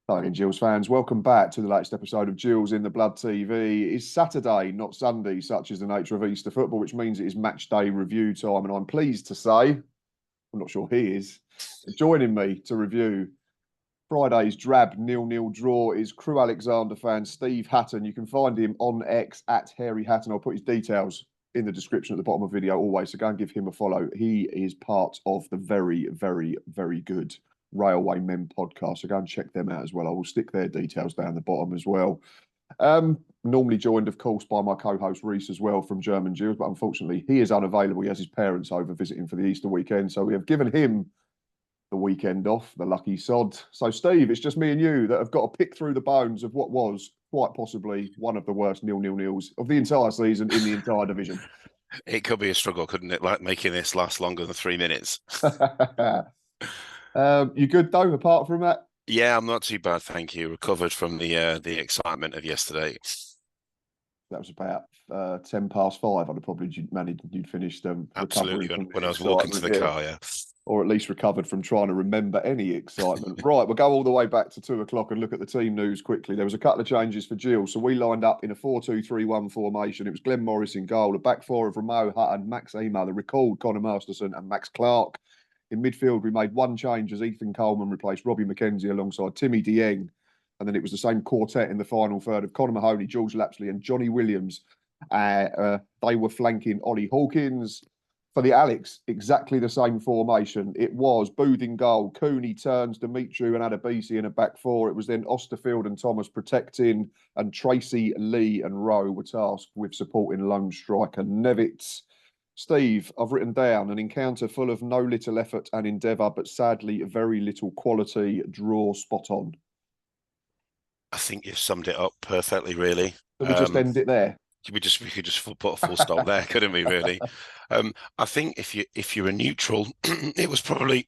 Hi, Gills fans. Welcome back to the latest episode of Gills in the Blood TV. It's Saturday, not Sunday, such is the nature of Easter football, which means it is match day review time. And I'm pleased to say, I'm not sure he is, joining me to review Friday's drab 0-0 draw is Crewe Alexandra fan Steve Hatton. You can find him on X at Hairy Hatton. I'll put his details in the description at the bottom of the video always, so go and give him a follow. He is part of the very, very, very good Railwaymen Podcast, so go and check them out as well. I will stick their details down the bottom as well. Normally joined, of course, by my co-host Reese as well from German Gills, but unfortunately he is unavailable. He has his parents over visiting for the Easter weekend, so we have given him the weekend off, the lucky sod. So, Steve, it's just me and you that have got to pick through the bones of what was quite possibly one of the worst 0-0 of the entire season in the entire division. It could be a struggle, couldn't it? Like making this last longer than 3 minutes. You good though, apart from that? Yeah, I'm not too bad, thank you. Recovered from the excitement of yesterday. That was about 5:10. I'd have probably managed you'd finished Absolutely, when I was walking to the car, yeah. Or at least recovered from trying to remember any excitement. Right, we'll go all the way back to 2 o'clock and look at the team news quickly. There was a couple of changes for Gills. So we lined up in a 4-2-3-1 formation. It was Glenn Morris in goal, a back four of Ramo, Hutton, Max Ema, the recalled Connor Masterson and Max Clark. In midfield, we made one change as Ethan Coleman replaced Robbie McKenzie alongside Timmy Dieng. And then it was the same quartet in the final third of Conor Mahoney, George Lapsley and Johnny Williams. They were flanking Ollie Hawkins. For the Alex, exactly the same formation. It was Booth in goal, Cooney, Turns, Dimitru and Adebisi in a back four. It was then Osterfield and Thomas protecting, and Tracy, Lee and Rowe were tasked with supporting lone striker Nevitz. Steve, I've written down an encounter full of no little effort and endeavour, but sadly very little quality. Draw spot on. I think you've summed it up perfectly, really. Can we just end it there? We could just put a full stop there, couldn't we? Really, I think if you're a neutral, it was probably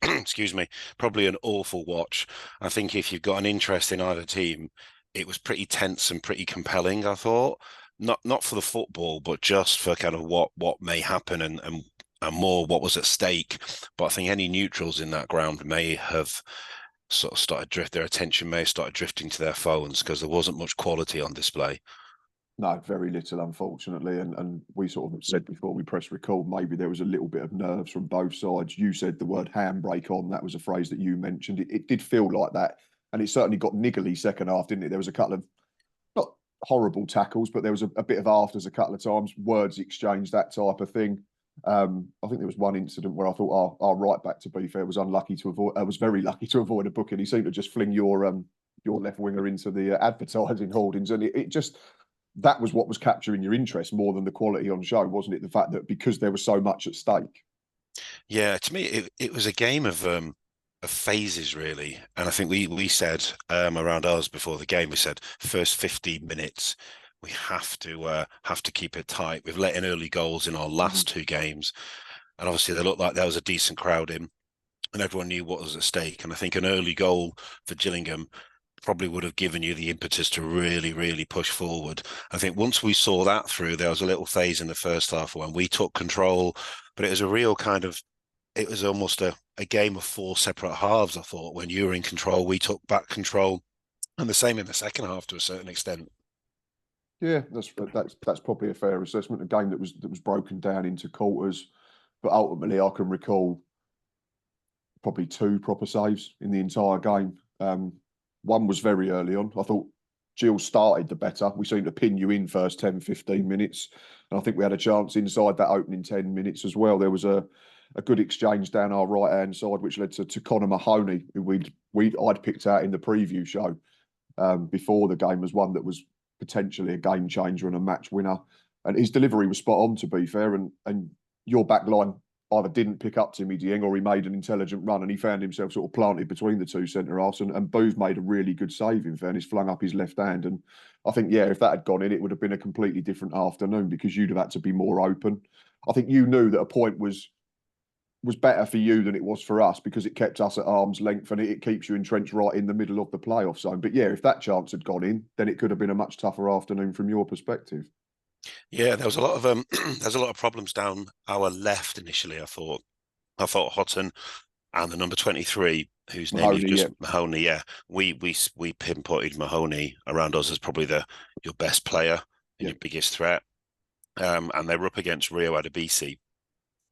probably an awful watch. I think if you've got an interest in either team, it was pretty tense and pretty compelling. I thought not for the football, but just for kind of what may happen and more what was at stake. But I think any neutrals in that ground may have sort of their attention may have started drifting to their phones because there wasn't much quality on display. No, very little, unfortunately. And we sort of said before we pressed record, maybe there was a little bit of nerves from both sides. You said the word handbrake on. That was a phrase that you mentioned. It did feel like that. And it certainly got niggly second half, didn't it? There was a couple of, not horrible tackles, but there was a bit of afters a couple of times, words exchanged, that type of thing. I think there was one incident where I thought our right back, to be fair, was very lucky to avoid a booking. He seemed to just fling your left winger into the advertising hoardings. And it just... that was what was capturing your interest more than the quality on show, wasn't it? The fact that because there was so much at stake. Yeah, to me, it was a game of phases, really. And I think we said around us before the game, we said first 15 minutes, we have to keep it tight. We've let in early goals in our last two games. And obviously they looked like there was a decent crowd in and everyone knew what was at stake. And I think an early goal for Gillingham probably would have given you the impetus to really, really push forward. I think once we saw that through, there was a little phase in the first half when we took control, but it was a real kind of, it was almost a game of four separate halves, I thought. When you were in control, we took back control, and the same in the second half to a certain extent. Yeah, that's probably a fair assessment. A game that was broken down into quarters, but ultimately I can recall probably two proper saves in the entire game. One was very early on. I thought Gills started the better. We seemed to pin you in first 10, 15 minutes. And I think we had a chance inside that opening 10 minutes as well. There was a good exchange down our right-hand side, which led to Conor Mahoney, who I'd picked out in the preview show before the game as one that was potentially a game changer and a match winner. And his delivery was spot on, to be fair. And your back line either didn't pick up Timmy Dieng or he made an intelligent run and he found himself sort of planted between the two centre-halves. And Booth made a really good save, in fairness, flung up his left hand. And I think, yeah, if that had gone in, it would have been a completely different afternoon because you'd have had to be more open. I think you knew that a point was better for you than it was for us because it kept us at arm's length and it keeps you entrenched right in the middle of the playoff zone. But yeah, if that chance had gone in, then it could have been a much tougher afternoon from your perspective. Yeah, there was a lot of there's a lot of problems down our left initially. I thought Houghton and the number 23 whose name you've Mahoney, just yeah. Mahoney. Yeah, we pinpointed Mahoney around us as probably your best player and Yeah. your biggest threat. And they're up against Rio Adebisi,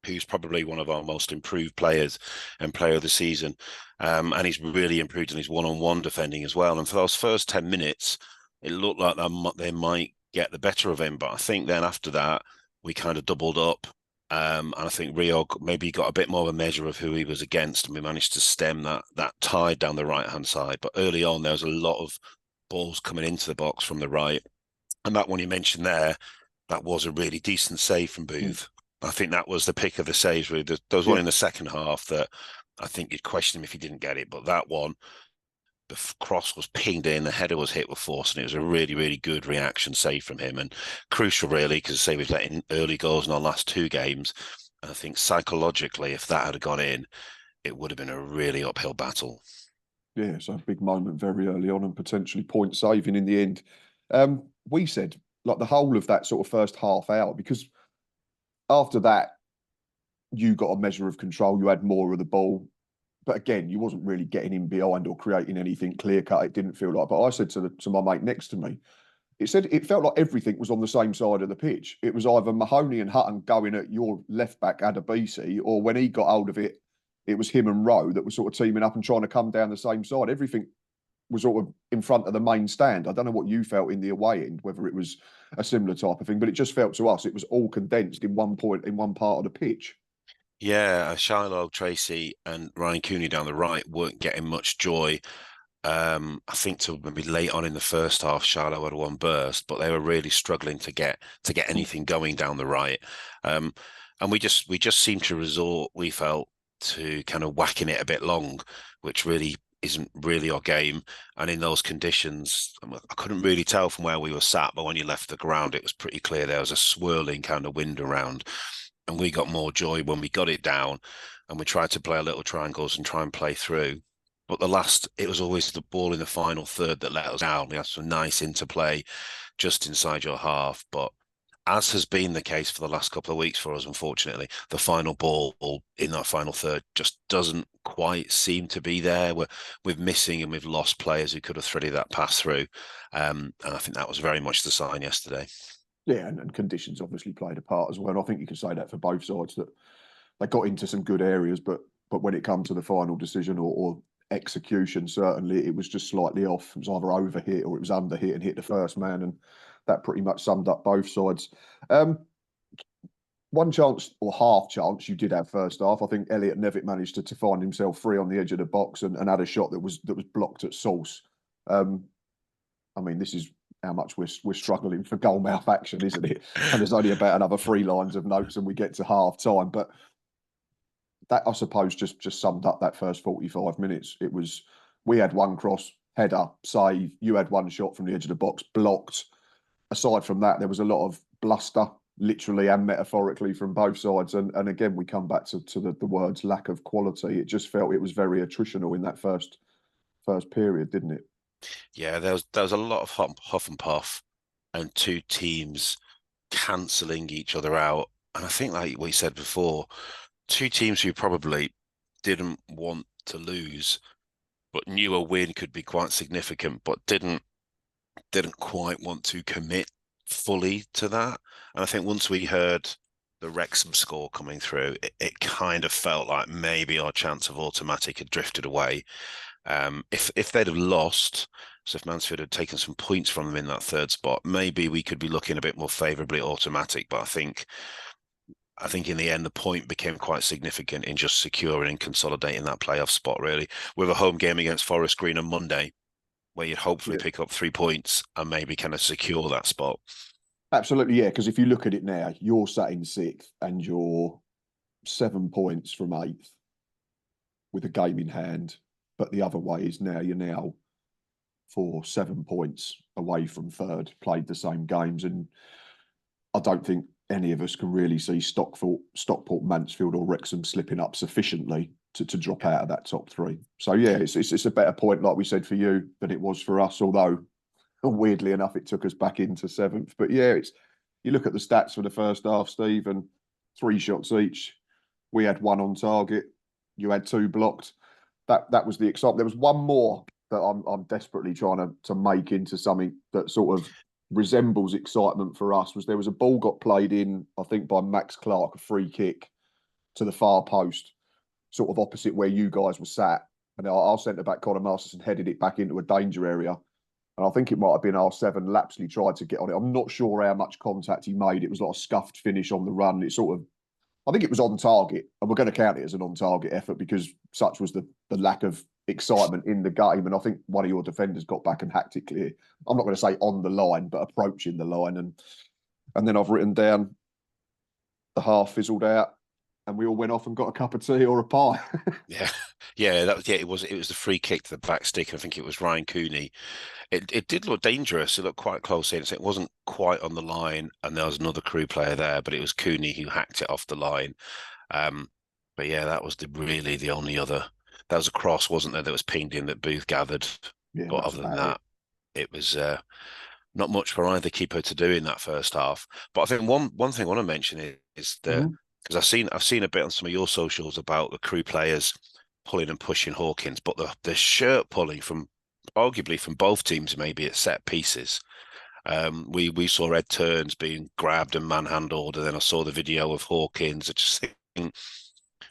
who's probably one of our most improved players and player of the season. And he's really improved in his one-on-one defending as well. And for those first 10 minutes, it looked like they might get the better of him. But I think then after that, we kind of doubled up. And I think Rio maybe got a bit more of a measure of who he was against, and we managed to stem that tide down the right-hand side. But early on, there was a lot of balls coming into the box from the right. And that one you mentioned there, that was a really decent save from Booth. I think that was the pick of the saves. Really, there was one in the second half that I think you'd question him if he didn't get it, but that one, the cross was pinged in, the header was hit with force, and it was a really, really good reaction save from him, and crucial really because say we've let in early goals in our last two games. And I think psychologically, if that had gone in, it would have been a really uphill battle. Yeah, so a big moment very early on and potentially point saving in the end. We said like the whole of that sort of first half hour, because after that, you got a measure of control, you had more of the ball. But again, you wasn't really getting in behind or creating anything clear cut. It didn't feel like. But I said to my mate next to me, it felt like everything was on the same side of the pitch. It was either Mahoney and Hutton going at your left back Adebisi, or when he got hold of it, it was him and Rowe that were sort of teaming up and trying to come down the same side. Everything was sort of in front of the main stand. I don't know what you felt in the away end, whether it was a similar type of thing, but it just felt to us it was all condensed in one point in one part of the pitch. Yeah, Shiloh, Tracy, and Ryan Cooney down the right weren't getting much joy. I think till maybe late on in the first half, Shiloh had one burst, but they were really struggling to get anything going down the right. And we just seemed to resort, we felt, to kind of whacking it a bit long, which really isn't really our game. And in those conditions, I couldn't really tell from where we were sat, but when you left the ground, it was pretty clear there was a swirling kind of wind around. And we got more joy when we got it down and we tried to play a little triangles and try and play through. But it was always the ball in the final third that let us down. We had some nice interplay just inside your half. But as has been the case for the last couple of weeks for us, unfortunately, the final ball in that final third just doesn't quite seem to be there. We're missing and we've lost players who could have threaded that pass through. And I think that was very much the sign yesterday. Yeah, and conditions obviously played a part as well. And I think you can say that for both sides, that they got into some good areas, but when it comes to the final decision or execution, certainly it was just slightly off. It was either over hit or it was under hit and hit the first man, and that pretty much summed up both sides. One chance or half chance you did have first half. I think Elliot Nevitt managed to find himself free on the edge of the box and had a shot that was blocked at source. I mean, this is how much we're struggling for goal mouth action, isn't it? And there's only about another 3 lines of notes and we get to half time. But that, I suppose, just summed up that first 45 minutes. It was, we had one cross, header, save. You had one shot from the edge of the box, blocked. Aside from that, there was a lot of bluster, literally and metaphorically, from both sides. And again, we come back to the words lack of quality. It just felt it was very attritional in that first period, didn't it? Yeah, there was a lot of huff and puff and two teams cancelling each other out. And I think, like we said before, two teams who probably didn't want to lose, but knew a win could be quite significant, but didn't quite want to commit fully to that. And I think once we heard the Wrexham score coming through, it kind of felt like maybe our chance of automatic had drifted away. If they'd have lost, so if Mansfield had taken some points from them in that third spot, maybe we could be looking a bit more favourably at automatic. But I think in the end, the point became quite significant in just securing and consolidating that playoff spot, really, with a home game against Forest Green on Monday, where you'd hopefully pick up 3 points and maybe kind of secure that spot. Absolutely, yeah. Because if you look at it now, you're sat in 6th and you're 7 points from 8th with a game in hand. But the other way is now you're now 7 points away from 3rd, played the same games. And I don't think any of us can really see Stockport, Mansfield or Wrexham slipping up sufficiently to drop out of that top 3. So, yeah, it's a better point, like we said, for you than it was for us, although weirdly enough, it took us back into 7th. But, yeah, you look at the stats for the first half, Steve, and 3 shots each. We had 1 on target. You had 2 blocked. that was the excitement. There was one more that I'm desperately trying to make into something that sort of resembles excitement for us. There was a ball got played in, I think, by Max Clark, a free kick to the far post, sort of opposite where you guys were sat. And our centre back, Conor Masterson, headed it back into a danger area. And I think it might have been R7. Lapsley tried to get on it. I'm not sure how much contact he made. It was like a scuffed finish on the run. It sort of, I think it was on target, and we're going to count it as an on-target effort because such was the lack of excitement in the game. And I think one of your defenders got back and hacked it clear. I'm not going to say on the line, but approaching the line. And then I've written down the half fizzled out, and we all went off and got a cup of tea or a pie. It was the free kick to the back stick. I think it was Ryan Cooney. It did look dangerous. It looked quite close in. So it wasn't quite on the line, and there was another Crewe player there, but it was Cooney who hacked it off the line. But yeah, that was really the only other. That was a cross, wasn't there? That was pinged in that Booth gathered. Yeah, but other than that, it was not much for either keeper to do in that first half. But I think one thing I want to mention is that because I've seen a bit on some of your socials about the Crewe players pulling and pushing Hawkins, but the shirt pulling from arguably from both teams maybe at set pieces. We saw Ed Turns being grabbed and manhandled, and then I saw the video of Hawkins. I just think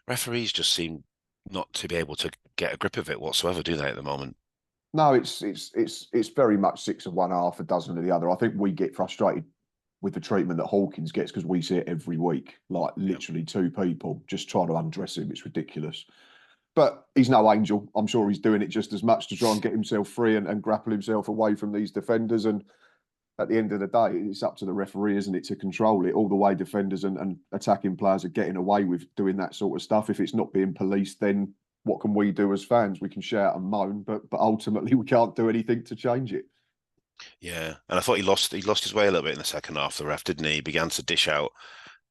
referees just seem not to be able to get a grip of it whatsoever, do they, at the moment? No, it's very much 6 of one, half a dozen of the other. I think we get frustrated with the treatment that Hawkins gets because we see it every week, like literally two people just trying to undress him. It's ridiculous. But he's no angel. I'm sure he's doing it just as much to try and get himself free and grapple himself away from these defenders. And at the end of the day, it's up to the referee, isn't it, to control it. All the way defenders and attacking players are getting away with doing that sort of stuff. If it's not being policed, then what can we do as fans? We can shout and moan, but ultimately we can't do anything to change it. Yeah, and I thought he lost his way a little bit in the second half. The ref, didn't he? He began to dish out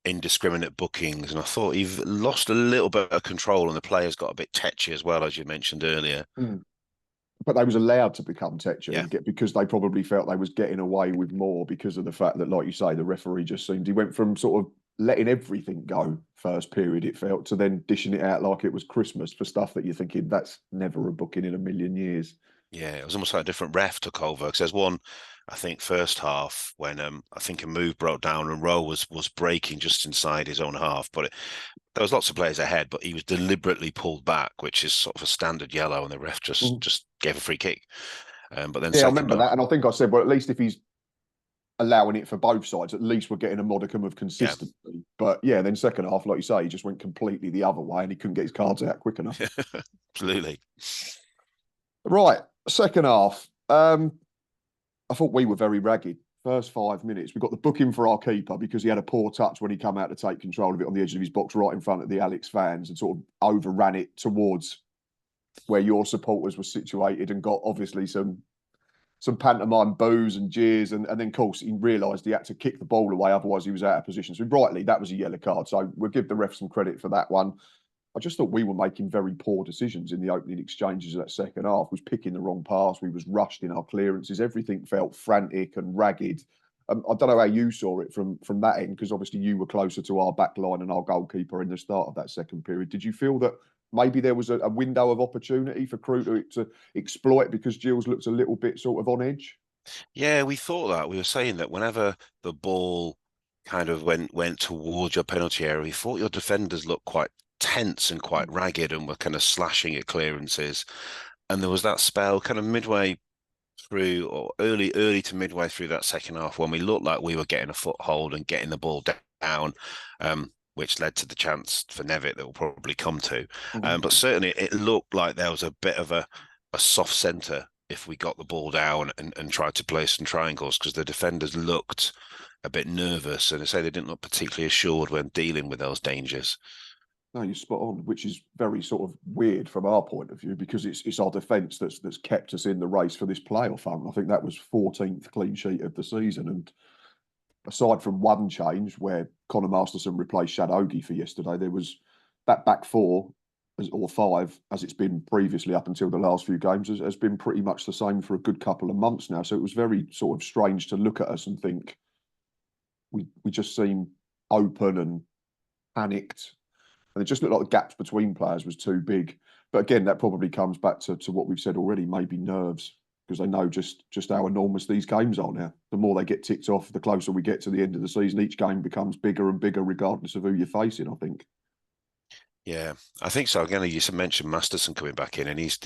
indiscriminate bookings, and I thought he lost a little bit of control, and the players got a bit tetchy as well, as you mentioned earlier. But they was allowed to become tetchy Yeah. because they probably felt they was getting away with more because of the fact that, like you say, the referee just seemed he went from sort of letting everything go first period, it felt, to then dishing it out like it was Christmas for stuff that you're thinking that's never a booking in a million years. Yeah, it was almost like a different ref took over because there's one, I think, first half when I think a move broke down and Rowe was breaking just inside his own half, but there was lots of players ahead, but he was deliberately pulled back, which is sort of a standard yellow, and the ref just gave a free kick. But then I remember that, and I think I said, well, at least if he's allowing it for both sides, at least we're getting a modicum of consistency. Yeah. But yeah, then second half, like you say, he just went completely the other way, and he couldn't get his cards out quick enough. Absolutely. Right, second half. I thought we were very ragged. First 5 minutes, we got the booking for our keeper because he had a poor touch when he came out to take control of it on the edge of his box right in front of the Alex fans and sort of overran it towards where your supporters were situated and got obviously some pantomime boos and jeers. And then, of course, he realised he had to kick the ball away, otherwise he was out of position. So rightly, that was a yellow card. So we'll give the ref some credit for that one. I just thought we were making very poor decisions in the opening exchanges of that second half. We was picking the wrong pass. We was rushed in our clearances. Everything felt frantic and ragged. I don't know how you saw it from that end, because obviously you were closer to our back line and our goalkeeper in the start of that second period. Did you feel that maybe there was a window of opportunity for Crewe to exploit because Gills looked a little bit sort of on edge? Yeah, we thought that. We were saying that whenever the ball kind of went towards your penalty area, we thought your defenders looked quite tense and quite ragged and were kind of slashing at clearances. And there was that spell kind of midway through, or early to midway through that second half, when we looked like we were getting a foothold and getting the ball down, which led to the chance for Nevitt that we'll probably come to. But certainly it looked like there was a bit of a soft centre if we got the ball down and tried to play some triangles, because the defenders looked a bit nervous, and I say they didn't look particularly assured when dealing with those dangers. No, you're spot on, which is very sort of weird from our point of view, because it's our defence that's kept us in the race for this playoff hunt. I think that was 14th clean sheet of the season, and aside from one change where Conor Masterson replaced Shadogi for yesterday, there was that back four or five, as it's been previously up until the last few games, has been pretty much the same for a good couple of months now. So it was very sort of strange to look at us and think we just seem open and panicked. And it just looked like the gaps between players was too big. But again, that probably comes back to what we've said already, maybe nerves, because they know just how enormous these games are now. The more they get ticked off, the closer we get to the end of the season. Each game becomes bigger and bigger, regardless of who you're facing, I think. Yeah, I think so. Again, you mentioned Masterson coming back in, and he's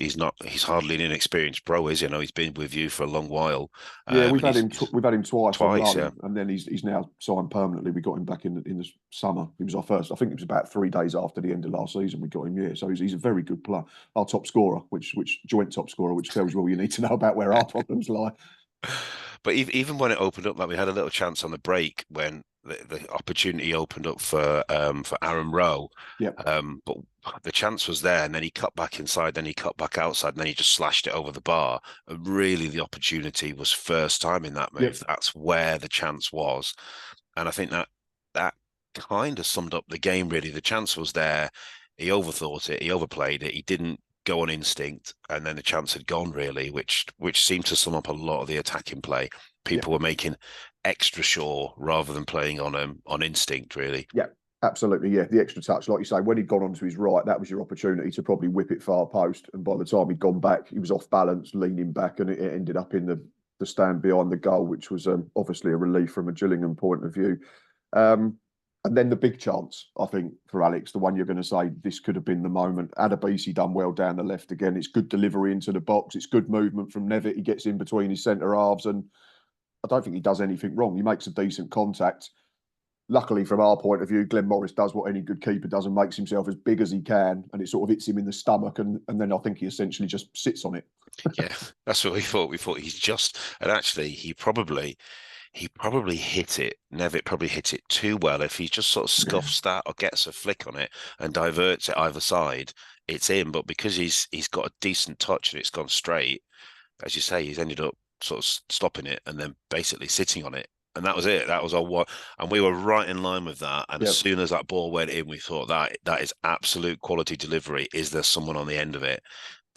hardly an inexperienced pro, is he? He's been with you for a long while. Yeah, And we've had him twice on twice, loan, yeah. and then he's now signed permanently. We got him back in the summer. He was our first. I think it was about 3 days after the end of last season we got him. Yeah, so he's a very good player. Our top scorer, which joint top scorer, which tells you all you need to know about where our problems lie. But even when it opened up, like we had a little chance on the break when the opportunity opened up for Aaron Rowe. Yep. But the chance was there, and then he cut back inside, then he cut back outside, and then he just slashed it over the bar. And really, the opportunity was first time in that move. Yep. That's where the chance was, and I think that kind of summed up the game. Really, the chance was there. He overthought it. He overplayed it. He didn't go on instinct, and then the chance had gone, really, which seemed to sum up a lot of the attacking play. People were making extra sure rather than playing on instinct, really. Yeah, absolutely. Yeah, the extra touch, like you say, when he'd gone onto his right, that was your opportunity to probably whip it far post. And by the time he'd gone back, he was off balance, leaning back, and it ended up in the stand behind the goal, which was obviously a relief from a Gillingham point of view. And then the big chance, I think, for Alex, the one you're going to say, this could have been the moment. Adebisi done well down the left again. It's good delivery into the box. It's good movement from Nevitt. He gets in between his centre halves, and I don't think he does anything wrong. He makes a decent contact. Luckily, from our point of view, Glenn Morris does what any good keeper does and makes himself as big as he can, and it sort of hits him in the stomach, and then I think he essentially just sits on it. Yeah, that's what we thought. We thought he's just, and actually, he probably hit it. Nevitt probably hit it too well. If he just sort of scuffs that or gets a flick on it and diverts it either side, it's in. But because he's got a decent touch and it's gone straight, as you say, he's ended up sort of stopping it and then basically sitting on it. And that was it. That was our one. And we were right in line with that. And as soon as that ball went in, we thought that is absolute quality delivery. Is there someone on the end of it?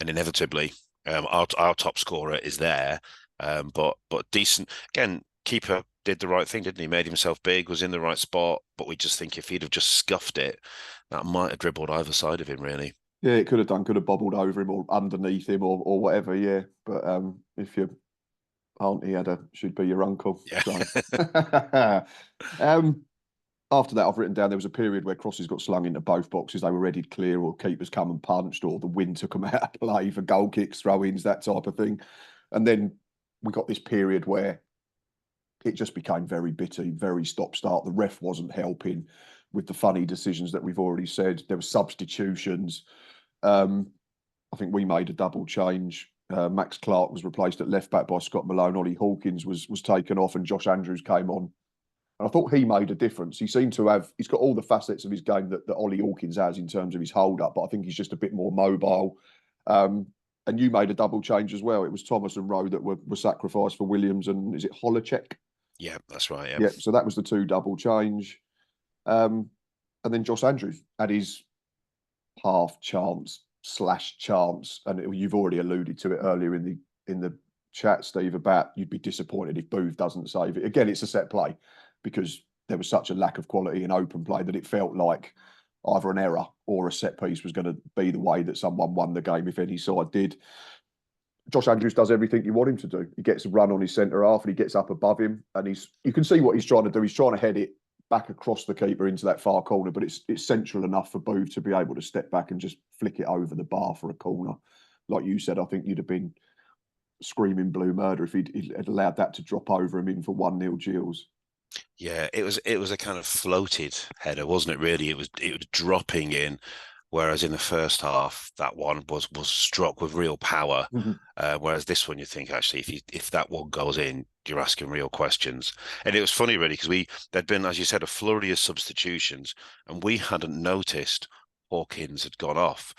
And inevitably, our top scorer is there. But decent. Again, keeper did the right thing, didn't he? Made himself big, was in the right spot. But we just think if he'd have just scuffed it, that might have dribbled either side of him, really. Yeah, it could have done. Could have bobbled over him or underneath him or whatever. Yeah, but if your auntie should be your uncle. Yeah. So. After that, I've written down there was a period where crosses got slung into both boxes. They were readied clear, or keepers come and punched, or the wind took them out of play for goal kicks, throw-ins, that type of thing. And then we got this period where it just became very bitty, very stop-start. The ref wasn't helping with the funny decisions that we've already said. There were substitutions. I think we made a double change. Max Clark was replaced at left back by Scott Malone. Ollie Hawkins was taken off, and Josh Andrews came on. And I thought he made a difference. He seemed to have, he's got all the facets of his game that Ollie Hawkins has in terms of his hold-up, but I think he's just a bit more mobile. And you made a double change as well. It was Thomas and Rowe that were sacrificed for Williams, and is it Holacek? Yeah, that's right. Yeah. Yeah, so that was the two double change. And then Josh Andrews had his half chance / chance, and you've already alluded to it earlier in the chat, Steve, about you'd be disappointed if Booth doesn't save it. Again, it's a set play, because there was such a lack of quality in open play that it felt like either an error or a set piece was going to be the way that someone won the game if any side did. Josh Andrews does everything you want him to do. He gets a run on his centre half and he gets up above him, and you can see what he's trying to do. He's trying to head it back across the keeper into that far corner, but it's central enough for Booth to be able to step back and just flick it over the bar for a corner. Like you said, I think you'd have been screaming blue murder if he'd allowed that to drop over him in for 1-0 Gills. Yeah, it was a kind of floated header, wasn't it? Really, it was dropping in, whereas in the first half that one was struck with real power. Mm-hmm. Whereas this one, you think actually, if that one goes in, you're asking real questions. And it was funny, really, because there'd been, as you said, a flurry of substitutions, and we hadn't noticed Hawkins had gone off,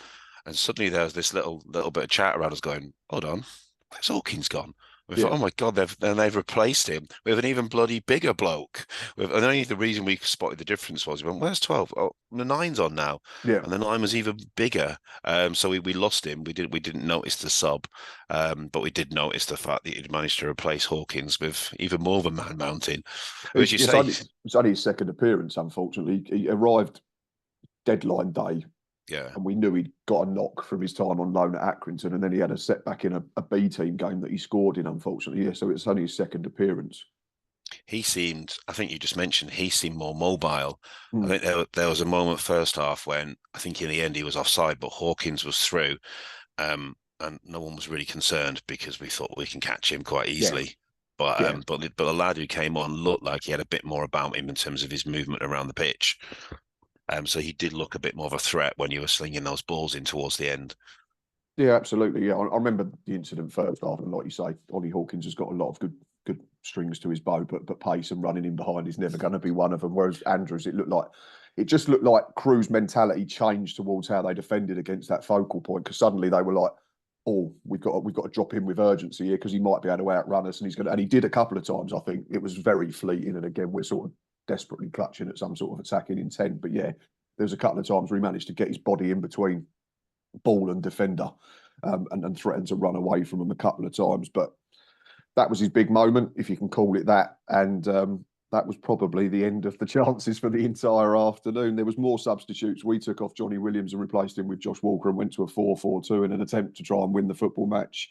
and suddenly there's this little bit of chat around us going, "Hold on, where's Hawkins gone?" We thought, oh my God, they've replaced him with an even bloody bigger bloke. And only the reason we spotted the difference was, we went, where's 12? Oh, the 9's on now. Yeah. And the 9 was even bigger. So we lost him. We didn't notice the sub, but we did notice the fact that he'd managed to replace Hawkins with even more of a man mountain. It's only his second appearance, unfortunately. He arrived deadline day Yeah. And we knew he'd got a knock from his time on loan at Accrington, and then he had a setback in a B team game that he scored in, unfortunately. Yeah, so it's only his second appearance. He seemed, I think you just mentioned, he seemed more mobile. I Mm. think there was a moment first half when I think in the end he was offside, but Hawkins was through. And no one was really concerned because we thought we can catch him quite Yeah, easily. But yeah. the lad who came on looked like he had a bit more about him in terms of his movement around the pitch. So he did look a bit more of a threat when you were slinging those balls in towards the end. Yeah, absolutely. Yeah, I remember the incident first half, and like you say, Ollie Hawkins has got a lot of good strings to his bow, but pace and running in behind is never going to be one of them. Whereas Andrews, it just looked like Crewe's mentality changed towards how they defended against that focal point, because suddenly they were like, "Oh, we've got to drop in with urgency here because he might be able to outrun us," and he's going to. And he did a couple of times. I think it was very fleeting, and again, we're sort of desperately clutching at some sort of attacking intent. But yeah, there was a couple of times where he managed to get his body in between ball and defender, and threatened to run away from him a couple of times. But that was his big moment, if you can call it that. And that was probably the end of the chances for the entire afternoon. There was more substitutes. We took off Johnny Williams and replaced him with Josh Walker and went to a 4-4-2 in an attempt to try and win the football match.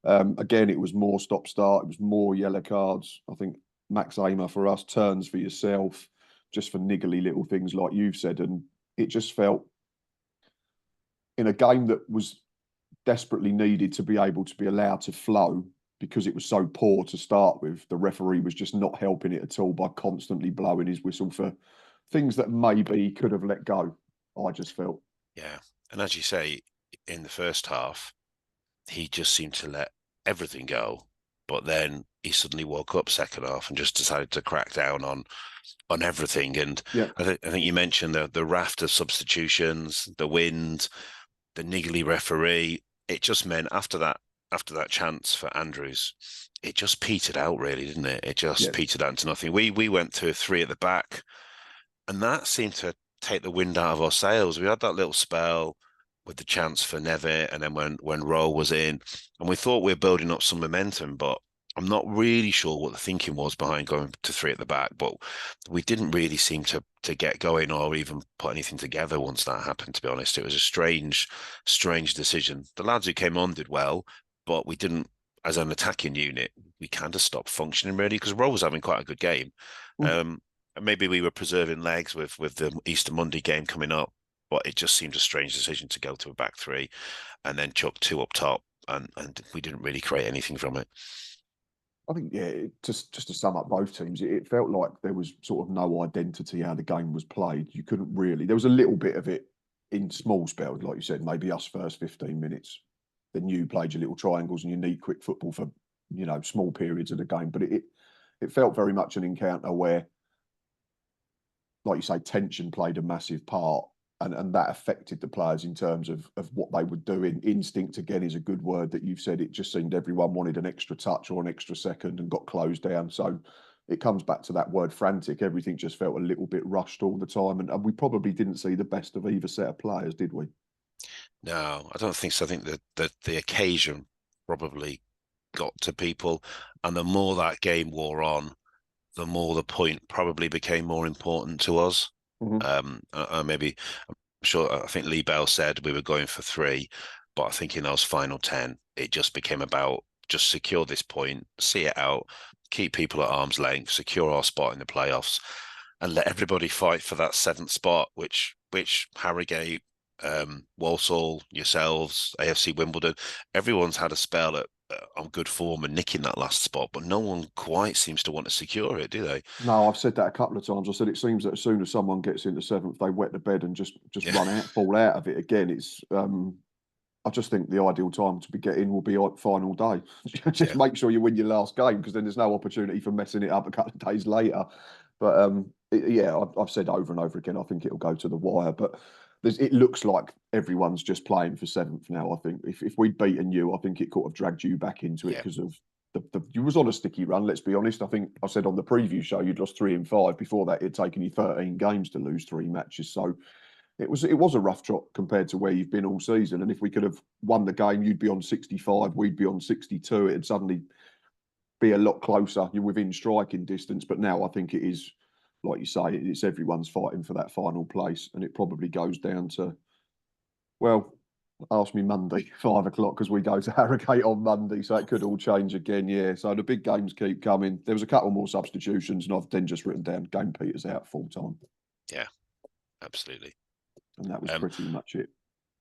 Again, it was more stop-start. It was more yellow cards. I think Max Aimer for us, turns for yourself, just for niggly little things like you've said. And it just felt, in a game that was desperately needed to be able to be allowed to flow because it was so poor to start with, the referee was just not helping it at all by constantly blowing his whistle for things that maybe he could have let go, I just felt. Yeah. And as you say, in the first half, he just seemed to let everything go. But then he suddenly woke up second half and just decided to crack down on everything. And Yeah, I think you mentioned the raft of substitutions, the wind, the niggly referee. It just meant after that chance for Andrews, it just petered out, really, didn't it? It just yeah. petered out into nothing. We went to 3 at the back, and that seemed to take the wind out of our sails. We had that little spell with the chance for Nevitt, and then when Rowe was in, and we thought we were building up some momentum, but I'm not really sure what the thinking was behind going to 3 at the back. But we didn't really seem to get going or even put anything together once that happened. To be honest, it was a strange decision. The lads who came on did well, but we didn't. As an attacking unit, we kind of stopped functioning really because Rowe was having quite a good game. Mm. Maybe we were preserving legs with the Easter Monday game coming up, but it just seemed a strange decision to go to a back 3 and then chuck 2 up top, and we didn't really create anything from it. I think, yeah, just to sum up both teams, it felt like there was sort of no identity how the game was played. You couldn't really, there was a little bit of it in small spells, like you said, maybe us first 15 minutes. Then you played your little triangles and your neat, quick football for, small periods of the game. But it felt very much an encounter where, like you say, tension played a massive part, and that affected the players in terms of what they would do. In instinct, again, is a good word that you've said. It just seemed everyone wanted an extra touch or an extra second and got closed down. So it comes back to that word frantic. Everything just felt a little bit rushed all the time, and we probably didn't see the best of either set of players, did we? No, I don't think so. I think that the occasion probably got to people, and the more that game wore on, the more the point probably became more important to us. Mm-hmm. Maybe I'm sure. I think Lee Bell said we were going for 3, but I think in those final 10, it just became about just secure this point, see it out, keep people at arm's length, secure our spot in the playoffs, and let everybody fight for that 7th spot, which Harrogate, Walsall, yourselves, AFC Wimbledon, everyone's had a spell on good form and nicking that last spot, but no one quite seems to want to secure it, do they? No, I've said that a couple of times. I said it seems that as soon as someone gets into 7th, they wet the bed and just Yeah, run out, fall out of it again. It's I just think the ideal time to be getting will be on final day. Just yeah, make sure you win your last game, because then there's no opportunity for messing it up a couple of days later. But yeah, I've said over and over again, I think it'll go to the wire. But it looks like everyone's just playing for 7th now. I think if we'd beaten you, I think it could have dragged you back into it yeah, because of you was on a sticky run. Let's be honest. I think I said on the preview show you'd lost 3 in 5. Before that, it'd taken you 13 games to lose 3 matches. So it was a rough trot compared to where you've been all season. And if we could have won the game, you'd be on 65, we'd be on 62. It'd suddenly be a lot closer. You're within striking distance. But now I think it is, like you say, it's everyone's fighting for that final place, and it probably goes down to Well, ask me Monday, 5 o'clock, because we go to Harrogate on Monday, so it could all change again. Yeah, so the big games keep coming. There was a couple more substitutions, and I've then just written down Game Peters out full time. Yeah, absolutely. And that was pretty much it.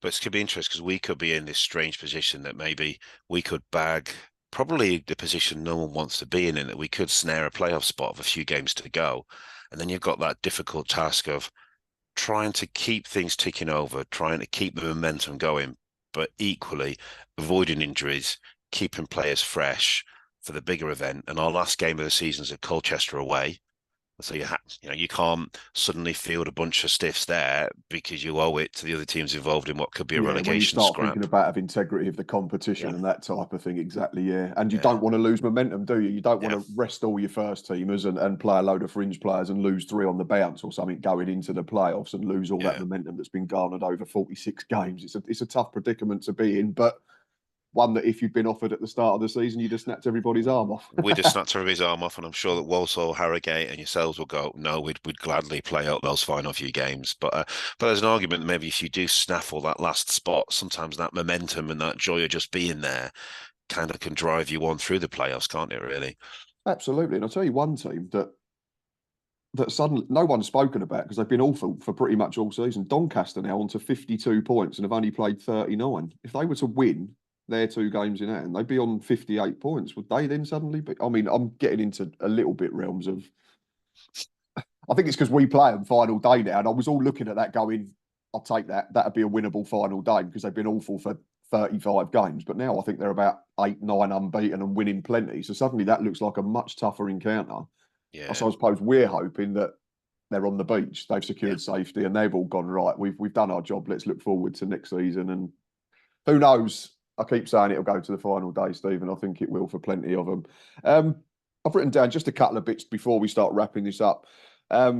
But it could be interesting because we could be in this strange position that maybe we could bag probably the position no one wants to be in, that we could snare a playoff spot of a few games to go. And then you've got that difficult task of trying to keep things ticking over, trying to keep the momentum going, but equally avoiding injuries, keeping players fresh for the bigger event. And our last game of the season is at Colchester away. So you can't suddenly field a bunch of stiffs there because you owe it to the other teams involved in what could be a relegation when you start scrap. thinking about the integrity of the competition and that type of thing, exactly, yeah. And you Yeah. don't want to lose momentum, do you? You don't want to rest all your first teamers and play a load of fringe players and lose 3 on the bounce or something going into the playoffs and lose all that momentum that's been garnered over 46 games. It's a tough predicament to be in, but one that if you'd been offered at the start of the season, you'd have snapped everybody's arm off. We'd have snapped everybody's arm off, and I'm sure that Walsall, Harrogate, and yourselves will go, no, we'd gladly play out those final few games. But there's an argument that maybe if you do snaffle that last spot, sometimes that momentum and that joy of just being there kind of can drive you on through the playoffs, can't it, really? Absolutely. And I'll tell you one team that suddenly no one's spoken about because they've been awful for pretty much all season. Doncaster now on to 52 points and have only played 39. If they were to win their 2 games in hand, they'd be on 58 points. Would they then suddenly be? I mean, I'm getting into a little bit realms of. I think it's because we play them final day now, and I was all looking at that going, I'll take that. That'd be a winnable final day because they've been awful for 35 games. But now I think they're about 8, 9 unbeaten and winning plenty. So suddenly that looks like a much tougher encounter. Yeah. So I suppose we're hoping that they're on the beach, they've secured safety, and they've all gone right. We've done our job. Let's look forward to next season. And who knows? I keep saying it'll go to the final day, Stephen. I think it will for plenty of them. I've written down just a couple of bits before we start wrapping this up. I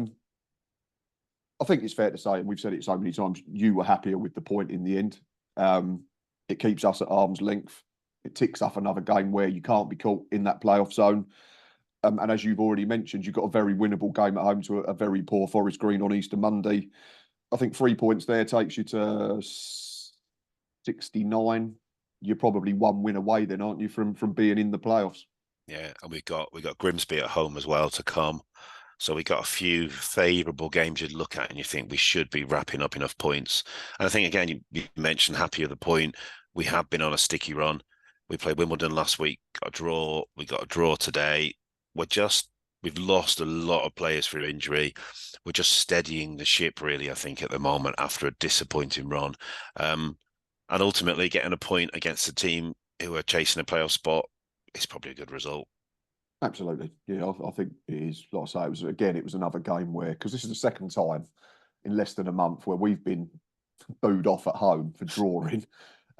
think it's fair to say, and we've said it so many times, you were happier with the point in the end. It keeps us at arm's length. It ticks off another game where you can't be caught in that playoff zone. And as you've already mentioned, you've got a very winnable game at home to a very poor Forest Green on Easter Monday. I think 3 points there takes you to 69. You're probably 1 win away then, aren't you, from being in the playoffs? Yeah, and we got Grimsby at home as well to come. So we got a few favourable games you'd look at and you think we should be wrapping up enough points. And I think, again, you mentioned happy at the point. We have been on a sticky run. We played Wimbledon last week, got a draw. We got a draw today. We've lost a lot of players through injury. We're just steadying the ship, really, I think, at the moment after a disappointing run. And ultimately getting a point against a team who are chasing a playoff spot is probably a good result. Absolutely. Yeah, I think it is. Like I say, it was another game where, because this is the second time in less than a month where we've been booed off at home for drawing.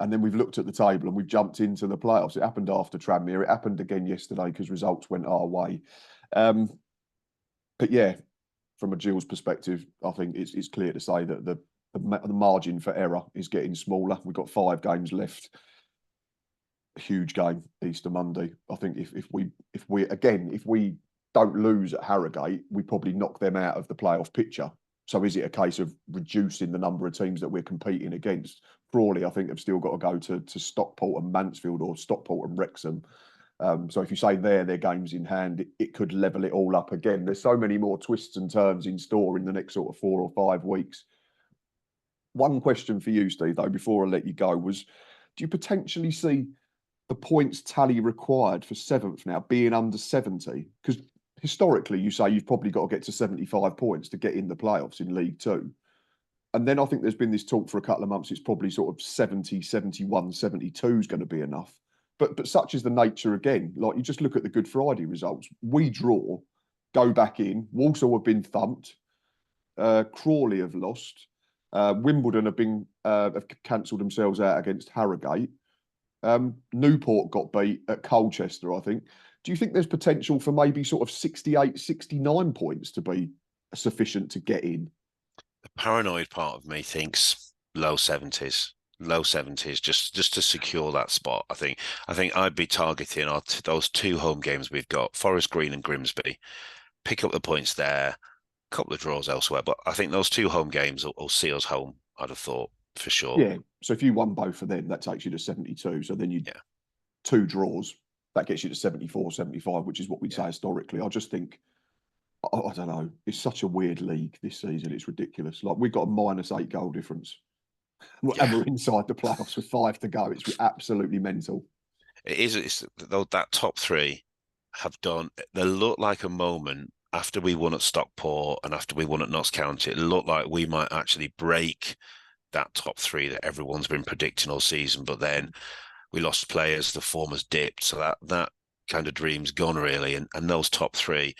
And then we've looked at the table and we've jumped into the playoffs. It happened after Tranmere. It happened again yesterday because results went our way. But yeah, from a Gills perspective, I think it's clear to say that the margin for error is getting smaller. We've got 5 games left. Huge game Easter Monday. I think if we don't lose at Harrogate, we probably knock them out of the playoff picture. So is it a case of reducing the number of teams that we're competing against? Crawley, I think, have still got to go to Stockport and Mansfield, or Stockport and Wrexham. So if you say their games in hand, it could level it all up again. There's so many more twists and turns in store in the next sort of 4 or 5 weeks. One question for you, Steve, though, before I let you go, was do you potentially see the points tally required for 7th now being under 70? Because historically, you say you've probably got to get to 75 points to get in the playoffs in League Two. And then I think there's been this talk for a couple of months, it's probably sort of 70, 71, 72 is going to be enough. But such is the nature again. Like, you just look at the Good Friday results. We draw, go back in. Walsall have been thumped. Crawley have lost. Wimbledon have cancelled themselves out against Harrogate. Newport got beat at Colchester, I think. Do you think there's potential for maybe sort of 68, 69 points to be sufficient to get in? The paranoid part of me thinks low 70s, just to secure that spot. I think I'd be targeting those 2 home games we've got, Forest Green and Grimsby. Pick up the points there, a couple of draws elsewhere, but I think those 2 home games will see us home, I'd have thought, for sure. Yeah, So if you won both of them, that takes you to 72. So then you 2 draws, that gets you to 74, 75, which is what we'd say historically. I just think, I don't know, it's such a weird league this season. It's ridiculous. Like, we've got a -8 goal difference. And we're inside the playoffs with 5 to go. It's absolutely mental. It is. It's, though, that top 3 have done. They look like a moment after we won at Stockport and after we won at Notts County. It looked like we might actually break that top 3 that everyone's been predicting all season. But then we lost players, the form has dipped. So that kind of dream's gone, really. And those top 3,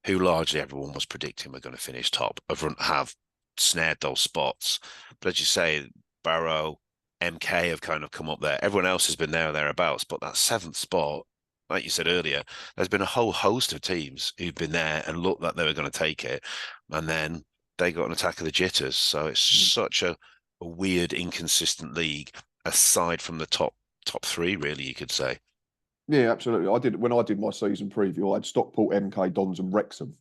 who largely everyone was predicting were going to finish top, have snared those spots. But as you say, Barrow, MK have kind of come up there. Everyone else has been there or thereabouts. But that 7th spot, like you said earlier, there's been a whole host of teams who've been there and looked like they were going to take it. And then they got an attack of the jitters. So it's such a weird, inconsistent league, aside from the top 3, really, you could say. Yeah, absolutely. When I did my season preview, I had Stockport, MK Dons and Wrexham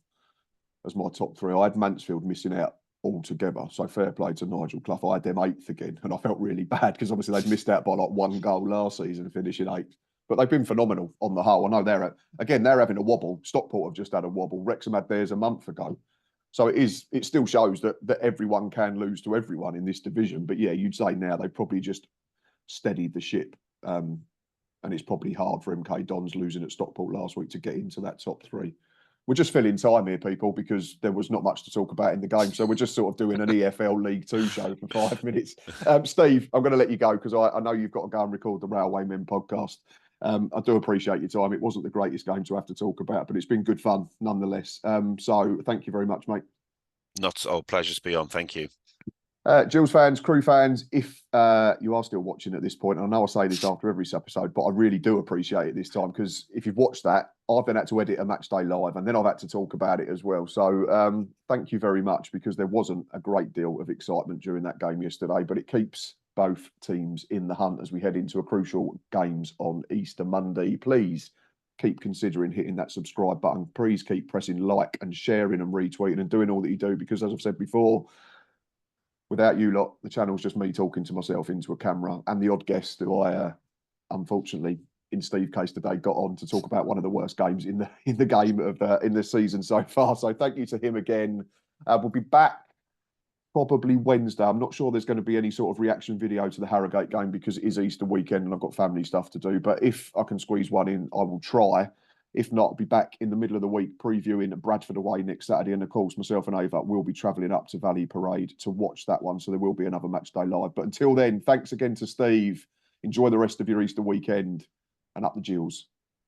as my top 3. I had Mansfield missing out altogether. So fair play to Nigel Clough. I had them 8th again, and I felt really bad because obviously they'd missed out by like 1 goal last season, finishing 8th. But they've been phenomenal on the whole. I know they're having a wobble. Stockport have just had a wobble. Wrexham had theirs a month ago. So it still shows that everyone can lose to everyone in this division. But yeah, you'd say now they've probably just steadied the ship. And it's probably hard for MK Dons losing at Stockport last week to get into that top 3. We're just filling time here, people, because there was not much to talk about in the game. So we're just sort of doing an EFL League 2 show for 5 minutes. Steve, I'm going to let you go because I know you've got to go and record the Railwaymen podcast. I do appreciate your time. It wasn't the greatest game to have to talk about, but it's been good fun nonetheless. So thank you very much, mate. Not all pleasure to be on. Thank you. Gills fans, Crewe fans, if you are still watching at this point, and I know I say this after every episode, but I really do appreciate it this time because if you've watched that, I've then had to edit a match day live and then I've had to talk about it as well. So thank you very much because there wasn't a great deal of excitement during that game yesterday, but it keeps both teams in the hunt as we head into a crucial games on Easter Monday. Please keep considering hitting that subscribe button. Please keep pressing like and sharing and retweeting and doing all that you do because, as I've said before, without you lot, the channel's just me talking to myself into a camera and the odd guest who I, unfortunately, in Steve's case today, got on to talk about one of the worst games in the game of in this season so far. So thank you to him again. We'll be back probably Wednesday. I'm not sure there's going to be any sort of reaction video to the Harrogate game because it is Easter weekend and I've got family stuff to do. But if I can squeeze one in, I will try. If not, I'll be back in the middle of the week previewing Bradford away next Saturday. And of course, myself and Ava will be travelling up to Valley Parade to watch that one. So there will be another match day live. But until then, thanks again to Steve. Enjoy the rest of your Easter weekend and up the Gills.